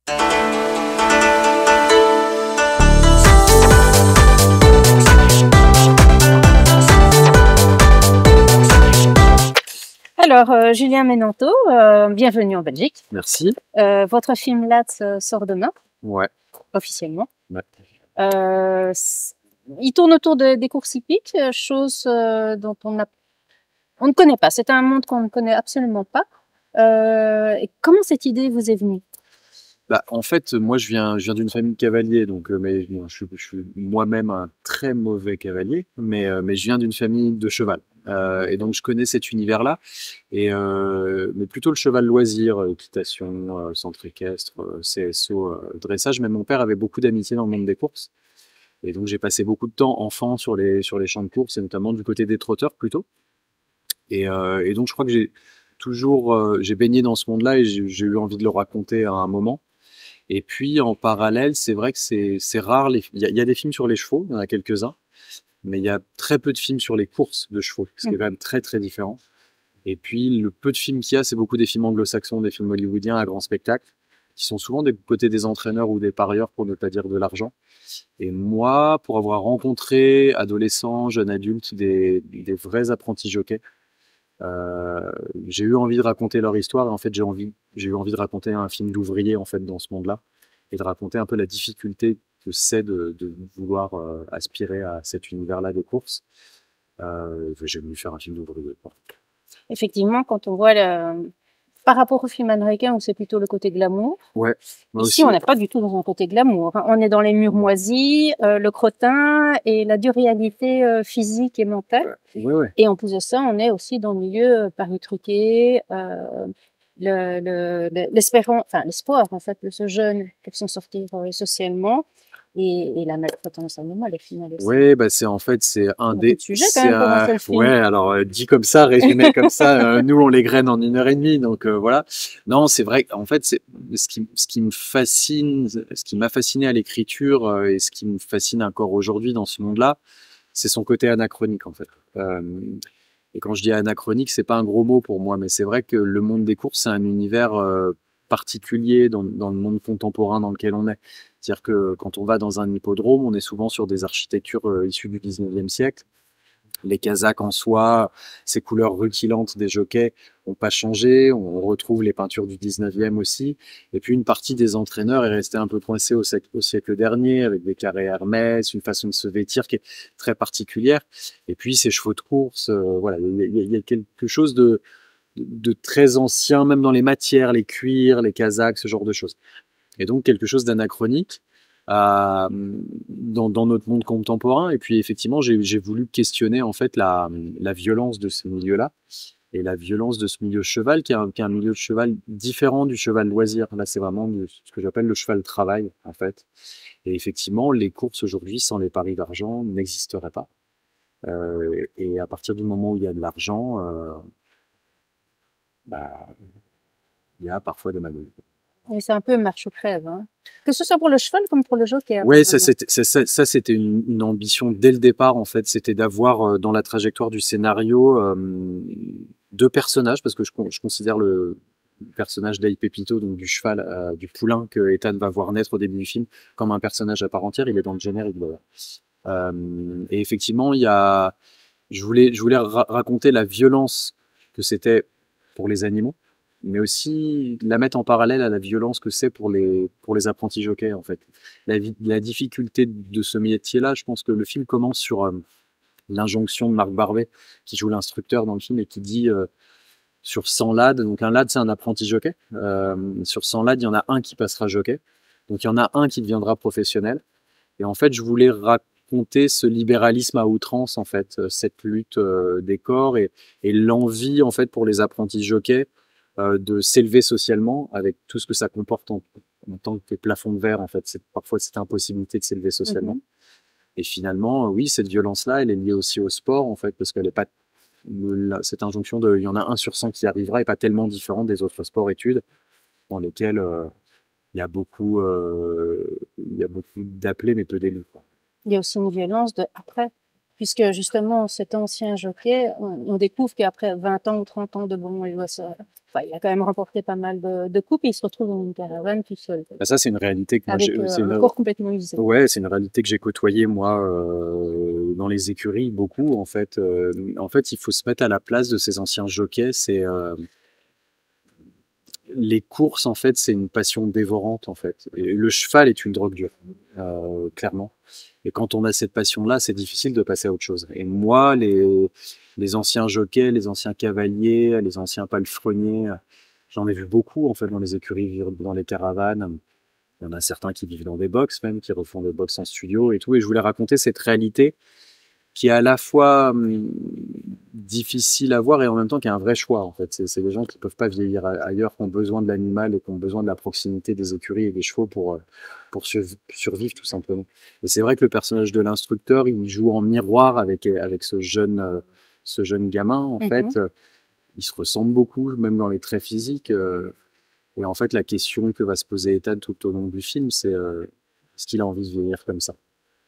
Alors, Julien Menanto, bienvenue en Belgique. Merci. Votre film Latz sort demain, Ouais. officiellement. Ouais. Il tourne autour des courses hippiques, chose dont on ne connaît pas. C'est un monde qu'on ne connaît absolument pas. Et comment cette idée vous est venue? Bah, en fait, moi, je viens d'une famille de cavaliers, donc, mais bon, je suis moi-même un très mauvais cavalier, mais je viens d'une famille de cheval. Et donc, je connais cet univers-là, mais plutôt le cheval loisir, équitation, centre équestre, CSO, dressage. Mais mon père avait beaucoup d'amitié dans le monde des courses. Et donc, j'ai passé beaucoup de temps enfant sur les champs de courses, et notamment du côté des trotteurs plutôt. Et donc, je crois que j'ai baigné dans ce monde-là et j'ai eu envie de le raconter à un moment. Et puis en parallèle, c'est vrai que c'est rare. Il y a des films sur les chevaux, il y en a quelques-uns, mais il y a très peu de films sur les courses de chevaux, ce qui est quand même très très différent. Et puis le peu de films qu'il y a, c'est beaucoup des films anglo-saxons, des films hollywoodiens à grand spectacle, qui sont souvent des côtés des entraîneurs ou des parieurs, pour ne pas dire de l'argent. Et moi, pour avoir rencontré adolescents, jeunes adultes, des vrais apprentis jockeys, j'ai eu envie de raconter leur histoire et en fait j'ai eu envie de raconter un film d'ouvrier en fait dans ce monde-là et de raconter un peu la difficulté que c'est de vouloir aspirer à cet univers-là des courses. J'ai voulu faire un film d'ouvrier. Effectivement, quand on voit par rapport au film américain où c'est plutôt le côté glamour, Ouais, moi ici aussi. on n'est pas du tout dans un côté glamour, hein. On est dans les murs moisis, le crottin et la dure réalité physique et mentale. Ouais, ouais. Et en plus de ça, on est aussi dans le milieu Paris truqué, l'espoir en fait de ce jeune pour s'en sortir socialement et la maltraitance animale, au final aussi. Oui, bah c'est en fait c'est un Beaucoup des de sujets quand même pour un seul film. ouais, alors dit comme ça, résumé comme ça, nous on les graine en 1 heure et demie, donc voilà. Non, c'est vrai qu'en fait c'est ce qui me fascine, ce qui m'a fasciné à l'écriture et ce qui me fascine encore aujourd'hui dans ce monde-là, c'est son côté anachronique en fait. Et quand je dis anachronique, c'est pas un gros mot pour moi, mais c'est vrai que le monde des courses, c'est un univers particulier dans le monde contemporain dans lequel on est. C'est-à-dire que quand on va dans un hippodrome, on est souvent sur des architectures issues du 19e siècle. Les Kazakhs en soi, ces couleurs rutilantes des jockeys n'ont pas changé. On retrouve les peintures du 19e aussi. Et puis une partie des entraîneurs est restée un peu coincée au siècle dernier, avec des carrés Hermès, une façon de se vêtir qui est très particulière. Et puis ces chevaux de course, voilà, il y a quelque chose de très ancien, même dans les matières, les cuirs, les Kazakhs, ce genre de choses. Et donc quelque chose d'anachronique dans notre monde contemporain. Et puis effectivement, j'ai voulu questionner en fait la violence de ce milieu-là et la violence de ce milieu cheval, qui est un milieu de cheval différent du cheval loisir. Là, c'est vraiment ce que j'appelle le cheval travail en fait. Et effectivement, les courses aujourd'hui sans les paris d'argent n'existeraient pas. Et à partir du moment où il y a de l'argent, bah, il y a parfois des magouilles. Et c'est un peu marche ou crève, hein. Que ce soit pour le cheval comme pour le jockey. Ouais, c'était une ambition dès le départ, en fait. C'était d'avoir dans la trajectoire du scénario deux personnages, parce que je considère le personnage d'Aïe Pépito, donc du cheval, du poulain que Ethan va voir naître au début du film, comme un personnage à part entière. Il est dans le générique. Et effectivement, je voulais raconter la violence que c'était pour les animaux, mais aussi la mettre en parallèle à la violence que c'est pour les apprentis jockeys, en fait. La difficulté de ce métier-là, je pense que le film commence sur l'injonction de Marc Barbet, qui joue l'instructeur dans le film, et qui dit sur 100 lads, donc un lad c'est un apprenti jockey, sur 100 lads, il y en a un qui passera jockey, donc il y en a un qui deviendra professionnel. Et en fait, je voulais raconter ce libéralisme à outrance, en fait, cette lutte des corps et l'envie, en fait, pour les apprentis jockeys de s'élever socialement avec tout ce que ça comporte en tant que plafond de verre, en fait. Parfois, cette impossibilité de s'élever socialement. Et finalement, oui, cette violence-là, elle est liée aussi au sport, en fait, parce qu'elle n'est pas cette injonction il y en a 1 sur 100 qui arrivera est pas tellement différente des autres sports-études dans lesquels il y a beaucoup d'appelés mais peu d'élus. Il y a aussi une violence de après. puisque justement, cet ancien jockey, on découvre qu'après 20 ans ou 30 ans de bon, il a quand même remporté pas mal de coupes et il se retrouve dans une caravane tout seul. Bah ça, c'est une réalité que moi, Avec un corps complètement usé. Ouais, c'est une réalité que j'ai côtoyée, moi, dans les écuries, beaucoup, en fait. En fait, il faut se mettre à la place de ces anciens jockeys. Les courses, en fait, c'est une passion dévorante, en fait. Et le cheval est une drogue dure, clairement. Et quand on a cette passion-là, c'est difficile de passer à autre chose. Et moi, les anciens jockeys, les anciens cavaliers, les anciens palefreniers, j'en ai vu beaucoup, en fait, dans les écuries, dans les caravanes. Il y en a certains qui vivent dans des box, même, qui refont des box en studio et tout. Et je voulais raconter cette réalité qui est à la fois difficile à voir et en même temps qui est un vrai choix, en fait. C'est des gens qui peuvent pas vieillir ailleurs, qui ont besoin de l'animal et qui ont besoin de la proximité des écuries et des chevaux pour survivre, tout simplement. Et c'est vrai que le personnage de l'instructeur, il joue en miroir avec ce jeune gamin, en fait. Ils se ressemblent beaucoup, même dans les traits physiques. Et en fait, la question que va se poser Ethan tout au long du film, c'est est-ce qu'il a envie de vieillir comme ça?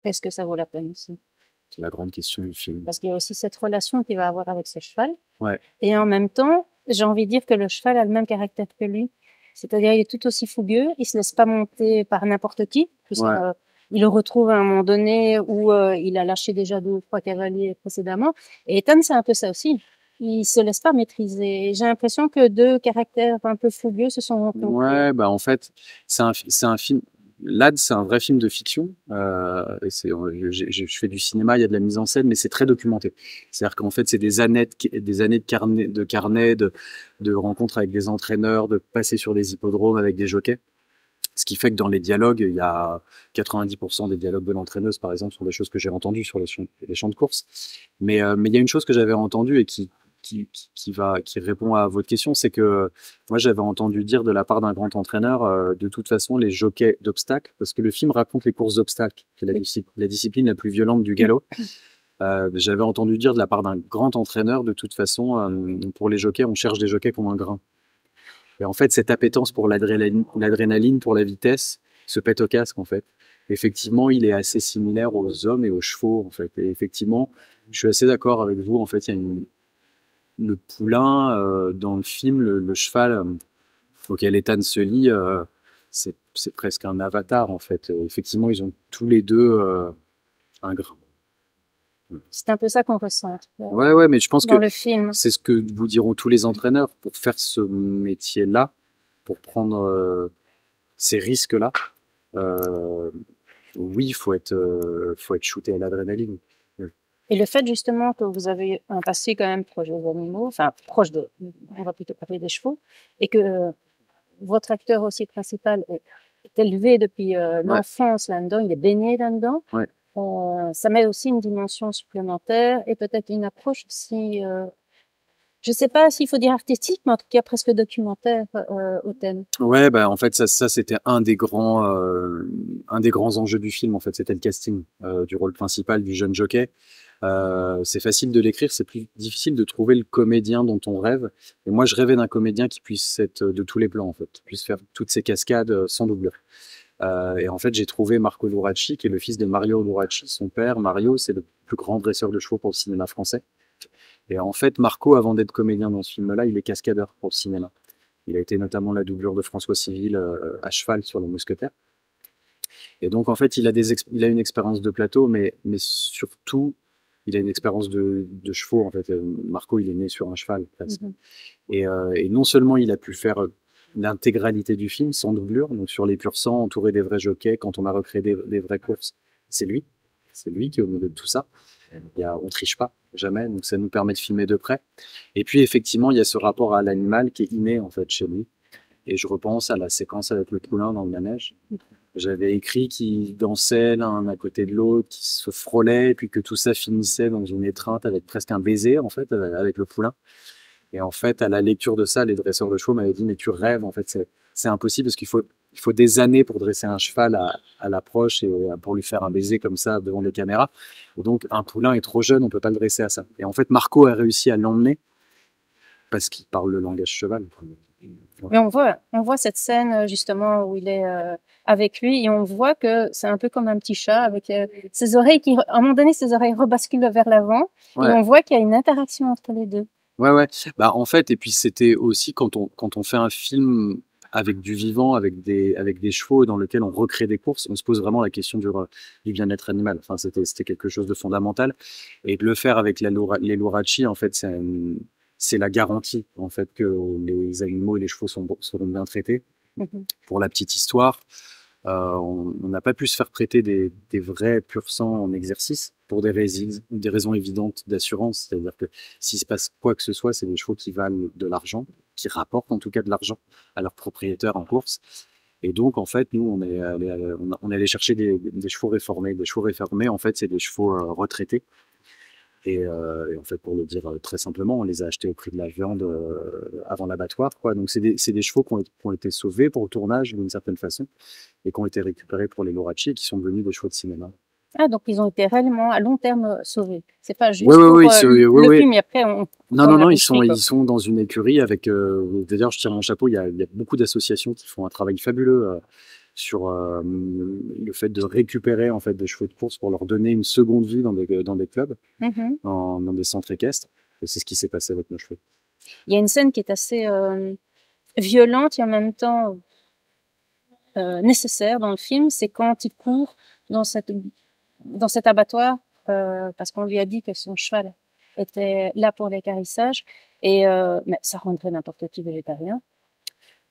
Est-ce que ça vaut la peine aussi? C'est la grande question du film. Parce qu'il y a aussi cette relation qu'il va avoir avec ce cheval. Ouais. Et en même temps, j'ai envie de dire que le cheval a le même caractère que lui. C'est-à-dire, il est tout aussi fougueux, il se laisse pas monter par n'importe qui, puisque il le retrouve à un moment donné où il a lâché déjà 2 ou 3 cavaliers précédemment. Et Ethan, c'est un peu ça aussi. Il se laisse pas maîtriser. J'ai l'impression que 2 caractères un peu fougueux se sont rencontrés. Ouais, bah en fait, c'est un film. Lad, c'est un vrai film de fiction. Et je fais du cinéma, il y a de la mise en scène, mais c'est très documenté. C'est-à-dire qu'en fait, c'est des années de carnet, de rencontres avec des entraîneurs, de passer sur des hippodromes avec des jockeys. Ce qui fait que dans les dialogues, il y a 90% des dialogues de l'entraîneuse, par exemple, sont des choses que j'ai entendues sur les champs de course. Mais il y a une chose que j'avais entendue et qui répond à votre question, c'est que moi j'avais entendu dire de la part d'un grand entraîneur, de toute façon les jockeys d'obstacles, parce que le film raconte les courses d'obstacles, qui est la discipline la plus violente du galop. J'avais entendu dire de la part d'un grand entraîneur, de toute façon, pour les jockeys, on cherche des jockeys qui ont un grain. Et en fait, cette appétence pour l'adrénaline, pour la vitesse, se pète au casque, en fait. Effectivement, il est assez similaire aux hommes et aux chevaux, en fait. Et effectivement, je suis assez d'accord avec vous. En fait, il y a le poulain dans le film, le cheval auquel Ethan se lie, c'est presque un avatar, en fait. Effectivement, ils ont tous les deux un grain. C'est un peu ça qu'on ressent. Ouais, mais je pense dans que le film. c'est ce que vous diront tous les entraîneurs pour faire ce métier-là, pour prendre ces risques-là. Oui, il faut être shooté à l'adrénaline. Et le fait justement que vous avez un passé quand même proche des animaux, enfin proche de, on va plutôt parler des chevaux, et que votre acteur aussi principal est élevé depuis l'enfance là-dedans, il est baigné là-dedans. Ouais. Ça met aussi une dimension supplémentaire et peut-être une approche aussi, je sais pas s'il faut dire artistique, mais en tout cas presque documentaire au thème. Ouais, bah en fait ça c'était un des grands enjeux du film, en fait, c'était le casting du rôle principal du jeune jockey. C'est facile de l'écrire, c'est plus difficile de trouver le comédien dont on rêve. Et moi, je rêvais d'un comédien qui puisse être de tous les plans, en fait, qui puisse faire toutes ces cascades sans doubleur. Et en fait, j'ai trouvé Marco Luracci, qui est le fils de Mario Luracci. Son père, Mario, c'est le plus grand dresseur de chevaux pour le cinéma français. Et en fait, Marco, avant d'être comédien dans ce film-là, il est cascadeur pour le cinéma. Il a été notamment la doublure de François Civil à cheval sur Les Mousquetaires. Et donc, en fait, il a une expérience de plateau, mais surtout, il a une expérience de chevaux, en fait. Marco, il est né sur un cheval, presque. Et non seulement il a pu faire l'intégralité du film sans doublure, donc sur les pur sang, entouré des vrais jockeys, quand on a recréé des vraies courses, c'est lui qui est au milieu de tout ça. On triche pas, jamais, donc ça nous permet de filmer de près. Et puis effectivement, il y a ce rapport à l'animal qui est inné, en fait, chez lui. Et je repense à la séquence avec le poulain dans le manège. J'avais écrit qu'ils dansaient l'un à côté de l'autre, qu'ils se frôlaient, et puis que tout ça finissait dans une étreinte avec presque un baiser, en fait, avec le poulain. Et en fait, à la lecture de ça, les dresseurs de chevaux m'avaient dit, mais tu rêves, en fait, c'est impossible parce qu'il faut des années pour dresser un cheval à l'approche et pour lui faire un baiser comme ça devant les caméras. Et donc, un poulain est trop jeune, on peut pas le dresser à ça. Et en fait, Marco a réussi à l'emmener parce qu'il parle le langage cheval. Mais on voit cette scène justement où il est avec lui et on voit que c'est un peu comme un petit chat avec ses oreilles à un moment donné, ses oreilles rebasculent vers l'avant et Ouais. on voit qu'il y a une interaction entre les deux. Ouais, ouais. Bah, en fait, et puis c'était aussi quand on fait un film avec du vivant, avec des chevaux dans lequel on recrée des courses, on se pose vraiment la question du bien-être animal. Enfin, c'était quelque chose de fondamental. Et de le faire avec les Luracci, en fait, c'est la garantie, en fait, que les animaux et les chevaux seront bien traités. Mhm. Pour la petite histoire, on n'a pas pu se faire prêter des vrais pur sang en exercice pour des raisons évidentes d'assurance. C'est-à-dire que s'il se passe quoi que ce soit, c'est des chevaux qui valent de l'argent, qui rapportent en tout cas de l'argent à leurs propriétaires en course. Et donc, en fait, nous, on est allé chercher des chevaux réformés. Des chevaux réformés, en fait, c'est des chevaux retraités. Et en fait, pour le dire très simplement, on les a achetés au prix de la viande avant l'abattoir, quoi. Donc, c'est des chevaux qui ont été sauvés pour le tournage d'une certaine façon et qui ont été récupérés pour les Luracci et qui sont devenus des chevaux de cinéma. Ah, donc ils ont été réellement à long terme sauvés. C'est pas Oui, juste oui, pour oui, le film et après non, on non, a non, repris, quoi. ils sont dans une écurie avec. D'ailleurs, je tire mon chapeau. Il y a beaucoup d'associations qui font un travail fabuleux sur le fait de récupérer en fait des chevaux de course pour leur donner une seconde vie dans des clubs, Mhm. dans des centres équestres. Et c'est ce qui s'est passé avec nos chevaux. Il y a une scène qui est assez violente et en même temps nécessaire dans le film, c'est quand il court dans dans cet abattoir parce qu'on lui a dit que son cheval était là pour l'équarrissage et mais ça rendrait n'importe qui végétarien.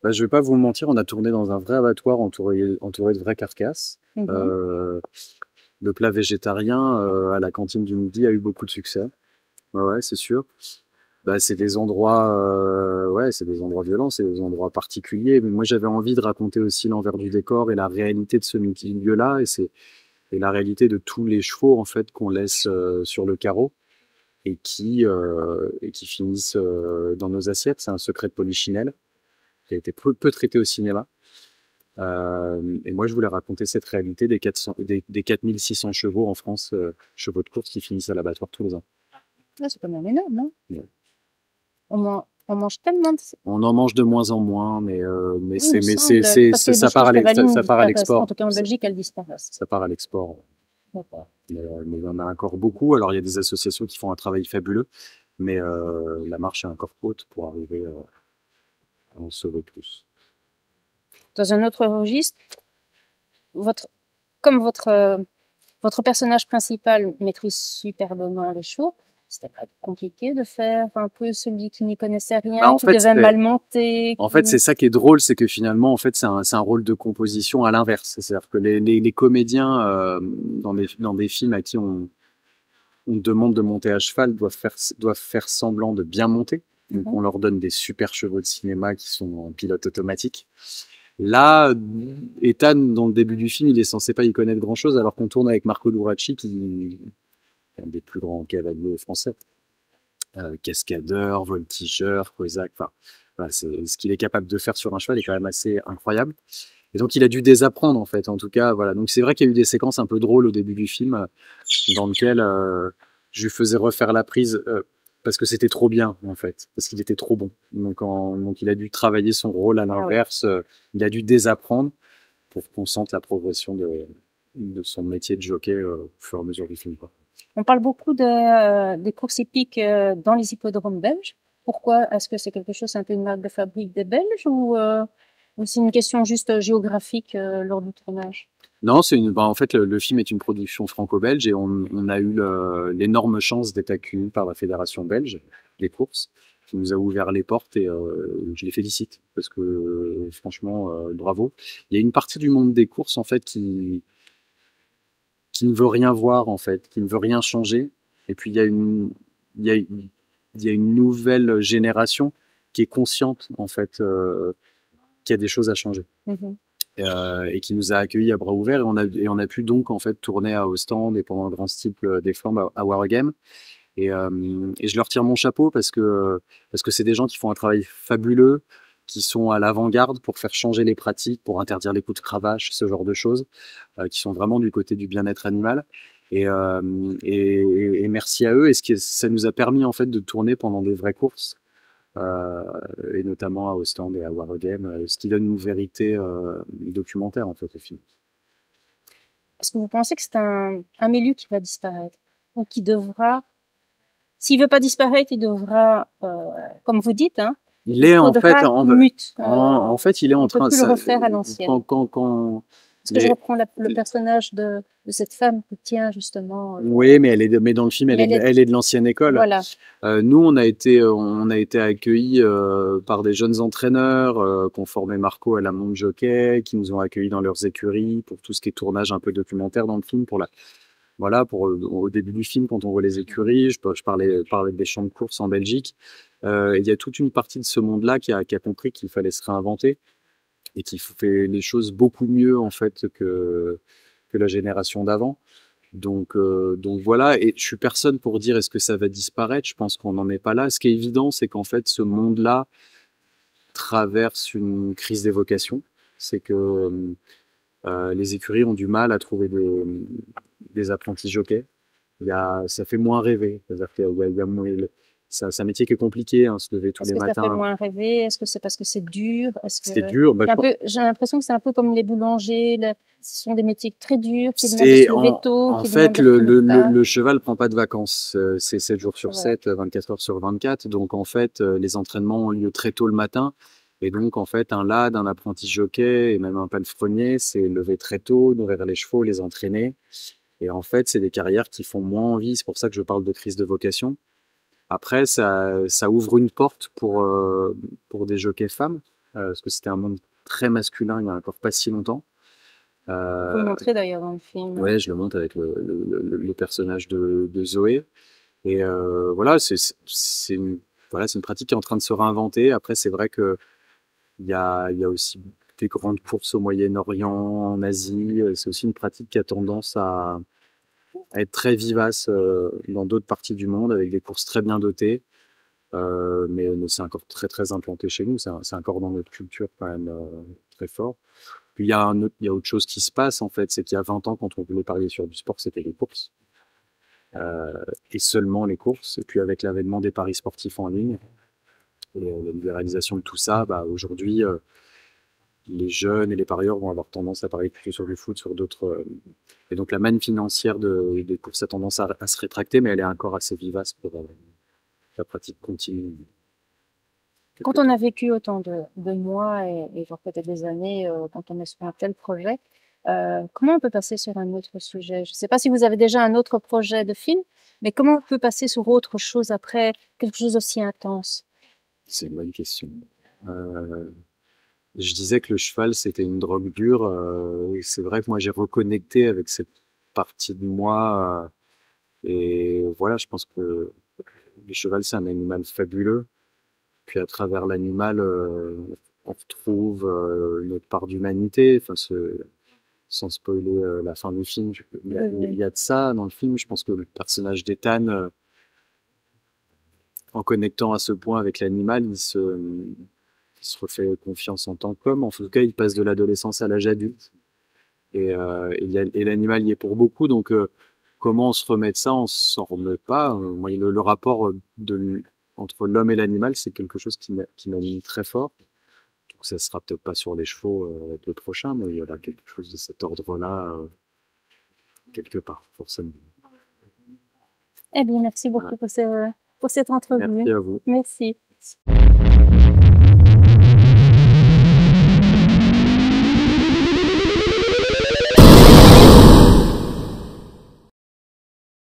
Bah, je vais pas vous mentir, on a tourné dans un vrai abattoir entouré de vraies carcasses. Mhm. Euh, le plat végétarien à la cantine du midi a eu beaucoup de succès. Ouais, ouais, c'est sûr. Bah, c'est des endroits, ouais, c'est des endroits violents, c'est des endroits particuliers. Mais moi, j'avais envie de raconter aussi l'envers du décor et la réalité de ce milieu-là, et la réalité de tous les chevaux en fait qu'on laisse sur le carreau et qui finissent dans nos assiettes. C'est un secret de Polichinelle qui a été peu traité au cinéma. Et moi, je voulais raconter cette réalité des 4600 chevaux en France, chevaux de course qui finissent à l'abattoir tous les ans. Ah, c'est quand même énorme, non? Ouais. On mange tellement de... On en mange de moins en moins, Oui, il me semble, parce que les ça boucheries chevalines ça part à disparaissent. En l'export. tout cas, en Belgique, elles disparaissent. Ça part à l'export. D'accord. Mais il y en a encore beaucoup. Alors, il y a des associations qui font un travail fabuleux, mais la marche est encore haute pour arriver à en sauver tous. Dans un autre registre, votre, comme votre personnage principal maîtrise superbement les chevaux, c'était pas compliqué de faire un peu celui qui n'y connaissait Bah, rien, qui devait mal monter. en fait, c'est ça qui est drôle, c'est que finalement, en fait, c'est un rôle de composition à l'inverse. C'est-à-dire que les comédiens dans des films à qui on demande de monter à cheval doivent faire semblant de bien monter. Donc, on leur donne des super chevaux de cinéma qui sont en pilote automatique. Là, Ethan, dans le début du film, il est censé pas y connaître grand-chose, alors qu'on tourne avec Marco Luracci, qui est un des plus grands cavaliers français. Cascadeur, voltigeur, cosaque, enfin, voilà, ce qu'il est capable de faire sur un cheval est quand même assez incroyable. Et donc, il a dû désapprendre, en fait. En tout cas, voilà. Donc, c'est vrai qu'il y a eu des séquences un peu drôles au début du film, dans lesquelles je lui faisais refaire la prise parce que c'était trop bien, en fait. Parce qu'il était trop bon. Donc, il a dû travailler son rôle à l'inverse. Il a dû désapprendre pour qu'on sente la progression de son métier de jockey au fur et à mesure du film, quoi. On parle beaucoup des courses hippiques dans les hippodromes belges. Pourquoi? Est-ce que c'est quelque chose, c'est un peu une marque de fabrique des Belges ou c'est une question juste géographique lors du tournage? Non, en fait, le film est une production franco-belge et on a eu l'énorme chance d'être accueillis par la fédération belge des courses, qui nous a ouvert les portes et je les félicite parce que franchement, bravo. Il y a une partie du monde des courses en fait qui ne veut rien voir en fait, qui ne veut rien changer. Et puis il y a, il y a une nouvelle génération qui est consciente en fait qu'il y a des choses à changer. Mhm. Et qui nous a accueillis à bras ouverts et on a pu donc en fait tourner à Ostende et pendant un grand cycle des Flandres à Waregem et je leur tire mon chapeau parce que c'est des gens qui font un travail fabuleux, qui sont à l'avant-garde pour faire changer les pratiques, pour interdire les coups de cravache, ce genre de choses, qui sont vraiment du côté du bien-être animal. Et merci à eux. Et ça nous a permis en fait de tourner pendant des vraies courses et notamment à Ostende et à Waregem, ce qui donne une vérité documentaire en fait au film. Est-ce que vous pensez que c'est un milieu qui va disparaître ou qui devra, s'il veut pas disparaître, il devra, comme vous dites, hein, Il est en fait, mute. en fait, il est en train de le refaire à l'ancienne. Parce que je reprends le personnage de cette femme qui tient justement. Oui, mais mais dans le film, elle est de l'ancienne école. Voilà. Nous, on a été accueillis par des jeunes entraîneurs qui ont formé Marco à la Monde Jockey, qui nous ont accueillis dans leurs écuries pour tout ce qui est tournage un peu documentaire dans le film. Au début du film, quand on voit les écuries, je parlais des champs de course en Belgique. Il y a toute une partie de ce monde-là qui a compris qu'il fallait se réinventer et qu'il fait les choses beaucoup mieux en fait que la génération d'avant. Donc voilà, et je suis personne pour dire est-ce que ça va disparaître, je pense qu'on n'en est pas là. Ce qui est évident, c'est qu'en fait, ce monde-là traverse une crise des vocations. C'est que les écuries ont du mal à trouver des apprentis jockeys. Ça fait moins rêver. C'est-à-dire c'est un métier qui est compliqué, hein, se lever tous les matins. Est-ce que ça fait moins rêver? Est-ce que c'est parce que c'est dur? C'est dur. J'ai l'impression que c'est un peu comme les boulangers. Ce sont des métiers très durs, qui demandent de se lever tôt. En fait, le cheval prend pas de vacances. C'est 7 jours sur 7, 24 heures sur 24. Donc, en fait, les entraînements ont lieu très tôt le matin. Et donc, en fait, un lad, un apprenti jockey et même un palefrenier, c'est lever très tôt, nourrir les chevaux, les entraîner. Et en fait, c'est des carrières qui font moins envie. C'est pour ça que je parle de crise de vocation. Après, ça ouvre une porte pour des jockeys femmes, parce que c'était un monde très masculin il n'y a encore pas si longtemps. Vous le montrez d'ailleurs dans le film. Ouais, je le montre avec le personnage de Zoé. Et voilà, c'est une pratique qui est en train de se réinventer. Après, c'est vrai que il y a aussi des grandes courses au Moyen-Orient, en Asie. C'est aussi une pratique qui a tendance à être très vivace dans d'autres parties du monde, avec des courses très bien dotées. Mais c'est encore très très implanté chez nous. C'est encore dans notre culture quand même très fort. Puis il y a autre chose qui se passe en fait, c'est qu'il y a 20 ans, quand on voulait parier sur du sport, c'était les courses. Et seulement les courses. Et puis avec l'avènement des paris sportifs en ligne et la libéralisation de tout ça, aujourd'hui, les jeunes et les parieurs vont avoir tendance à parier plutôt sur du foot, sur d'autres. Et donc la manne financière des courses a tendance à se rétracter, mais elle est encore assez vivace pour la pratique continue. Quand on a vécu autant de mois et genre peut-être des années, quand on est sur un tel projet, comment on peut passer sur un autre sujet? Je ne sais pas si vous avez déjà un autre projet de film, mais comment on peut passer sur autre chose après, quelque chose d'aussi intense? C'est une bonne question. Je disais que le cheval, c'était une drogue dure. C'est vrai que moi, j'ai reconnecté avec cette partie de moi. Et voilà, je pense que le cheval, c'est un animal fabuleux. Puis à travers l'animal, on retrouve une autre part d'humanité. Enfin, sans spoiler la fin du film, il y a de ça dans le film. Je pense que le personnage d'Ethan, en connectant à ce point avec l'animal, il se refait confiance en tant qu'homme. En tout cas, il passe de l'adolescence à l'âge adulte. Et l'animal y est pour beaucoup. Donc, comment on se remet de ça? On s'en remet pas. Moi, le rapport entre l'homme et l'animal, c'est quelque chose qui m'anime très fort. Donc, ça sera peut-être pas sur les chevaux le prochain, mais il y aura quelque chose de cet ordre-là quelque part, forcément. Eh bien, merci beaucoup pour cette entrevue. Merci à vous. Merci.